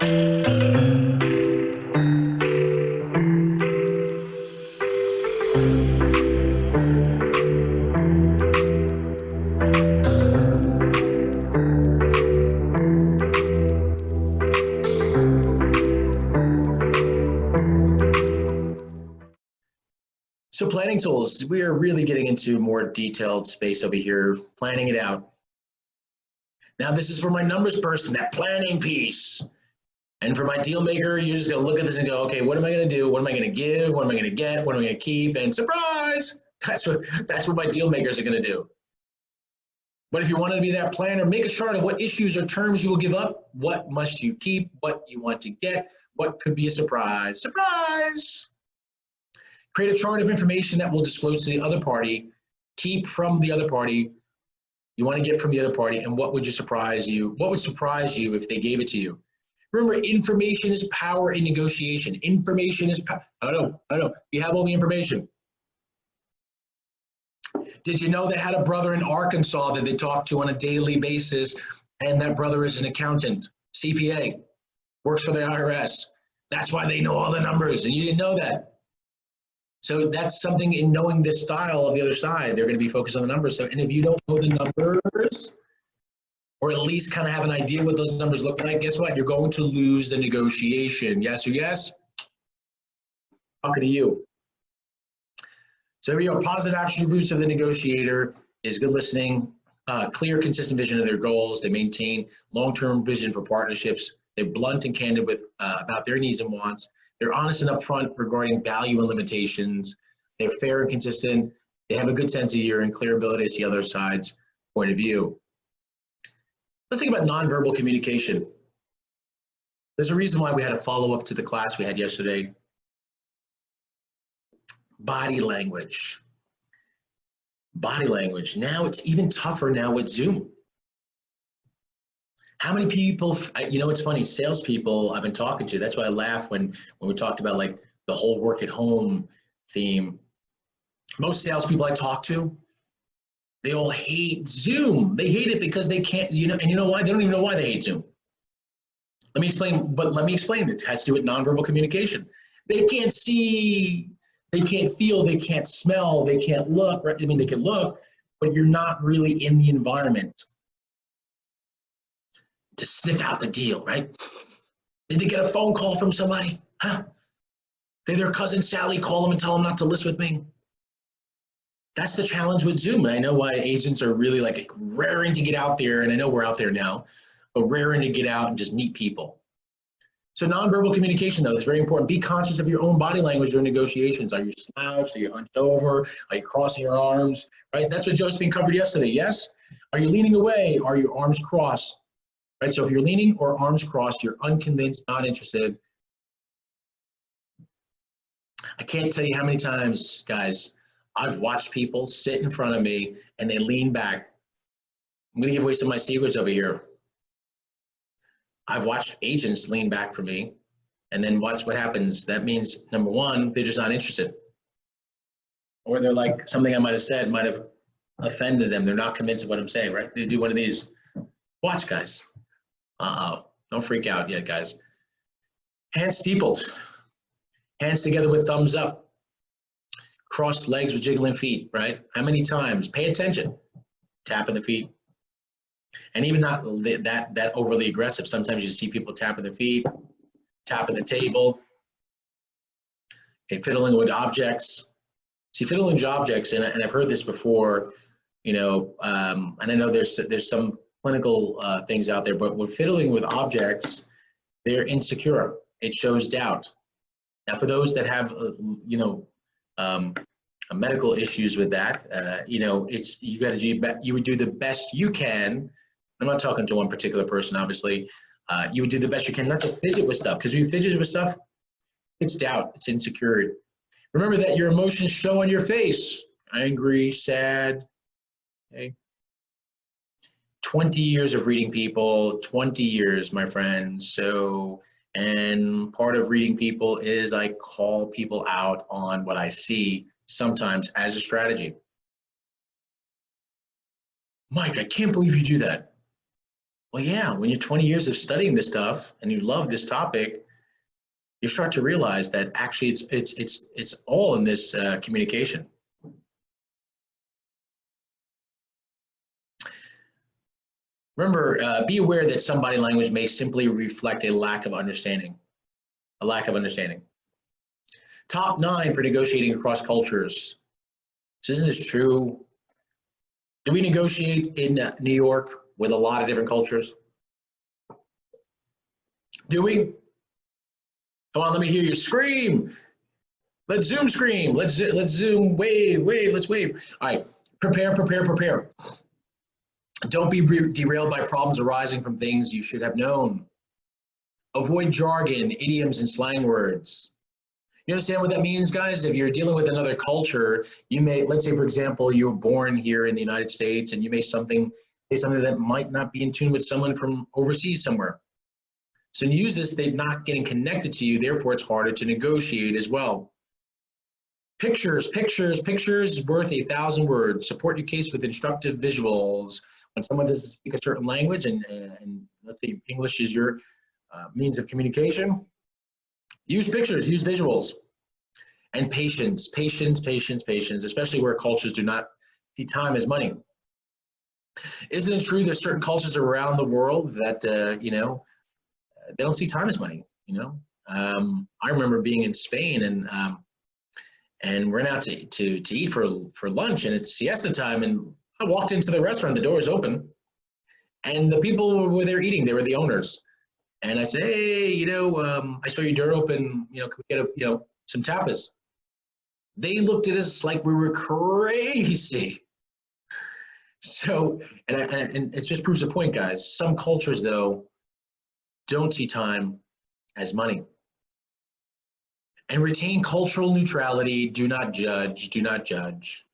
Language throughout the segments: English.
So planning tools, we are really getting into more detailed space over here, planning it out. Now this is for my numbers person, that planning piece. And for my deal maker, you're just gonna look at this and go, okay, what am I gonna do? What am I gonna give? What am I gonna get? What am I gonna keep? And surprise, that's what my deal makers are gonna do. But if you want to be that planner, make a chart of what issues or terms you will give up, what must you keep, what you want to get, what could be a surprise. Surprise! Create a chart of information that will disclose to the other party, keep from the other party, you want to get from the other party, and what would surprise you? What would surprise you if they gave it to you? Remember, information is power in negotiation. Information is power. I know. You have all the information. Did you know they had a brother in Arkansas that they talked to on a daily basis, and that brother is an accountant, CPA, works for the IRS. That's why they know all the numbers, and you didn't know that. So that's something in knowing the style of the other side. They're going to be focused on the numbers. So, and if you don't know the numbers, or at least kind of have an idea what those numbers look like, guess what? You're going to lose the negotiation. Yes or yes? Talking to you. So here we go. Positive attributes of the negotiator is good listening, clear, consistent vision of their goals. They maintain long-term vision for partnerships. They're blunt and candid with about their needs and wants. They're honest and upfront regarding value and limitations. They're fair and consistent. They have a good sense of humor and clear ability to see other sides' point of view. Let's think about nonverbal communication. There's a reason why we had a follow-up to the class we had yesterday. Body language. Body language. Now it's even tougher now with Zoom. How many people, you know, it's funny, salespeople I've been talking to, that's why I laugh when we talked about like the whole work at home theme. Most salespeople I talk to, they all hate Zoom. They hate it because they can't, and you know why? They don't even know why they hate Zoom. Let me explain. It has to do with nonverbal communication. They can't see, they can't feel, they can't smell, they can't look, right? I mean, they can look, but you're not really in the environment to sniff out the deal, right? Did they get a phone call from somebody? Huh? Did their cousin Sally call them and tell them not to list with me? That's the challenge with Zoom. And I know why agents are really like raring to get out there, and I know we're out there now, but raring to get out and just meet people. So nonverbal communication, though, is very important. Be conscious of your own body language during negotiations. Are you slouched? Are you hunched over? Are you crossing your arms? Right? That's what Josephine covered yesterday, yes? Are you leaning away? Are your arms crossed? Right, so if you're leaning or arms crossed, you're unconvinced, not interested. I can't tell you how many times, guys, I've watched people sit in front of me and they lean back. I'm gonna give away some of my secrets over here. I've watched agents lean back from me and then watch what happens. That means, number one, they're just not interested. Or they're like, something I might have said might have offended them. They're not convinced of what I'm saying, right? They do one of these. Watch, guys. Don't freak out yet, guys. Hands steepled. Hands together with thumbs up. Crossed legs with jiggling feet, right? How many times? Pay attention. Tapping the feet. And even not that overly aggressive. Sometimes you see people tapping their feet, tapping the table. Okay, fiddling with objects. See, fiddling with objects, and I've heard this before, and I know there's some clinical things out there, but with fiddling with objects, they're insecure. It shows doubt. Now, for those that have, medical issues with that, you would do the best you can. I'm not talking to one particular person, obviously. You would do the best you can not to fidget with stuff, because when you fidget with stuff, it's doubt, it's insecurity. Remember that your emotions show on your face. Angry, sad, okay? 20 years of reading people, 20 years, my friends. So, and part of reading people is I call people out on what I see sometimes as a strategy. Mike, I can't believe you do that. Well, yeah, when you're 20 years of studying this stuff and you love this topic, you start to realize that actually it's all in this communication. Remember, be aware that some body language may simply reflect a lack of understanding. A lack of understanding. Top 9 for negotiating across cultures. So isn't this true? Do we negotiate in New York with a lot of different cultures? Do we? Come on, let me hear you scream. Let's Zoom scream. Let's Zoom wave, let's wave. All right, prepare, prepare, prepare. Don't be derailed by problems arising from things you should have known. Avoid jargon, idioms, and slang words. You understand what that means, guys? If you're dealing with another culture, you may, let's say, for example, you were born here in the United States and you may say something that might not be in tune with someone from overseas somewhere. So use this, they're not getting connected to you, therefore it's harder to negotiate as well. Pictures, pictures, pictures is worth 1,000 words. Support your case with instructive visuals. When someone doesn't speak a certain language and let's say English is your means of communication, use pictures, use visuals. And patience, patience, patience, patience, especially where cultures do not see time as money. Isn't it true there's certain cultures around the world that, you know, they don't see time as money, you know? I remember being in Spain and we're out to eat for lunch and it's siesta time and I walked into the restaurant, the door was open and the people were there eating, they were the owners. And I said, hey, you know, I saw your door open, you know, can we get some tapas? They looked at us like we were crazy. So, and it just proves a point, guys. Some cultures, though, don't see time as money. And retain cultural neutrality. Do not judge. Do not judge.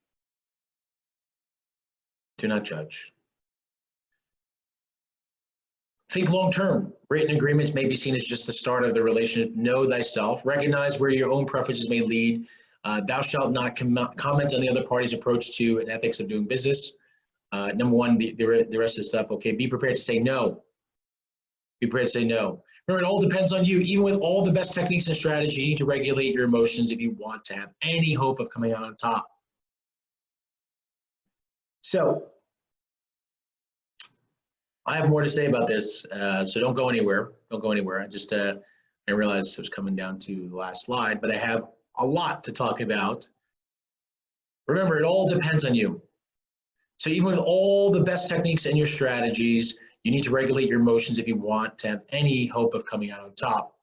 Do not judge. Think long term. Written agreements may be seen as just the start of the relationship. Know thyself. Recognize where your own preferences may lead. Thou shalt not comment on the other party's approach to an ethics of doing business. Number one, the rest of the stuff, okay, be prepared to say no. Be prepared to say no. Remember, it all depends on you. Even with all the best techniques and strategies, you need to regulate your emotions if you want to have any hope of coming out on top. So, I have more to say about this, so don't go anywhere. Don't go anywhere. I realized I was coming down to the last slide, but I have a lot to talk about. Remember, it all depends on you. So even with all the best techniques and your strategies, you need to regulate your emotions if you want to have any hope of coming out on top.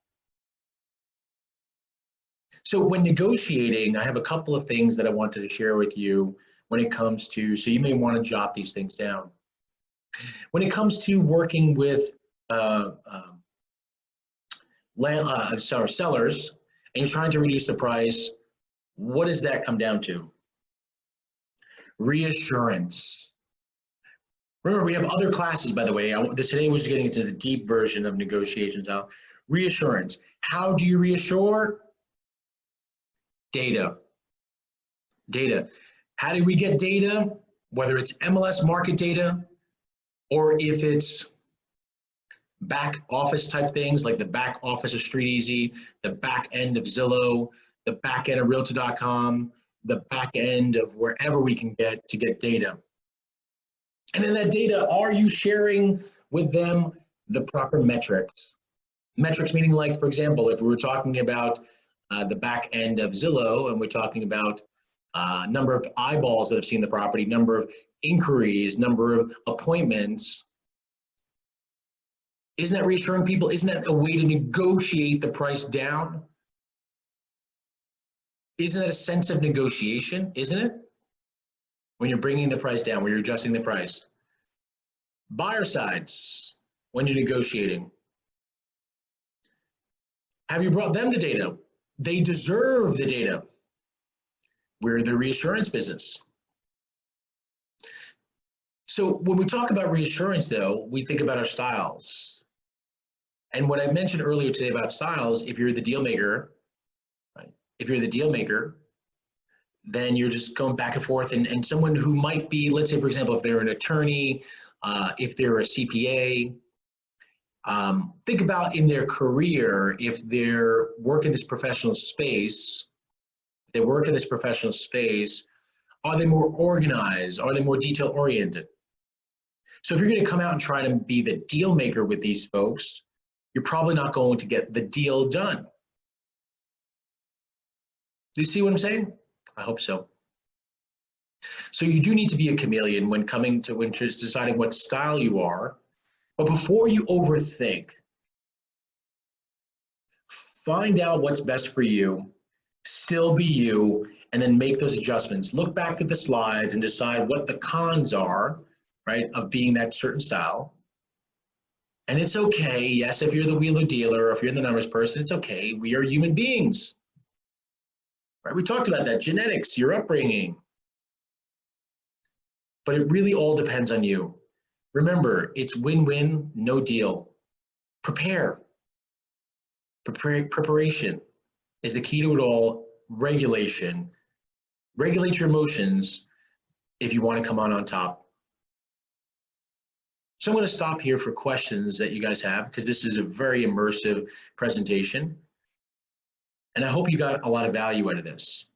So when negotiating, I have a couple of things that I wanted to share with you when it comes to, so you may want to jot these things down. When it comes to working with sellers, and you're trying to reduce the price, what does that come down to? Reassurance. Remember, we have other classes, by the way. Today was getting into the deep version of negotiations. Reassurance. How do you reassure? Data. Data. How do we get data? Whether it's MLS market data, or if it's back office type things like the back office of StreetEasy, the back end of Zillow, the back end of Realtor.com, the back end of wherever we can get to get data. And in that data, are you sharing with them the proper metrics? Metrics meaning, like, for example, if we were talking about the back end of Zillow and we're talking about number of eyeballs that have seen the property, number of inquiries, number of appointments, isn't that reassuring people? Isn't that a way to negotiate the price down? Isn't that a sense of negotiation, isn't it? When you're bringing the price down, when you're adjusting the price. Buyer sides, when you're negotiating. Have you brought them the data? They deserve the data. We're the reassurance business. So when we talk about reassurance, though, we think about our styles. And what I mentioned earlier today about styles, if you're the deal maker, right? If you're the deal maker, then you're just going back and forth, and someone who might be, let's say, for example, if they're an attorney, if they're a CPA, Think about in their career, if they're working this professional space, are they more organized? Are they more detail oriented? So if you're going to come out and try to be the deal maker with these folks, you're probably not going to get the deal done. Do you see what I'm saying? I hope so. So you do need to be a chameleon when just deciding what style you are. But before you overthink, find out what's best for you, still be you, and then make those adjustments. Look back at the slides and decide what the cons are, right, of being that certain style. And it's okay, yes, if you're the wheeler dealer, or if you're the numbers person, it's okay. We are human beings, right? We talked about that, genetics, your upbringing. But it really all depends on you. Remember, it's win-win, no deal. Preparation is the key to it all. Regulation. Regulate your emotions if you want to come on top. So I'm going to stop here for questions that you guys have, because this is a very immersive presentation. And I hope you got a lot of value out of this.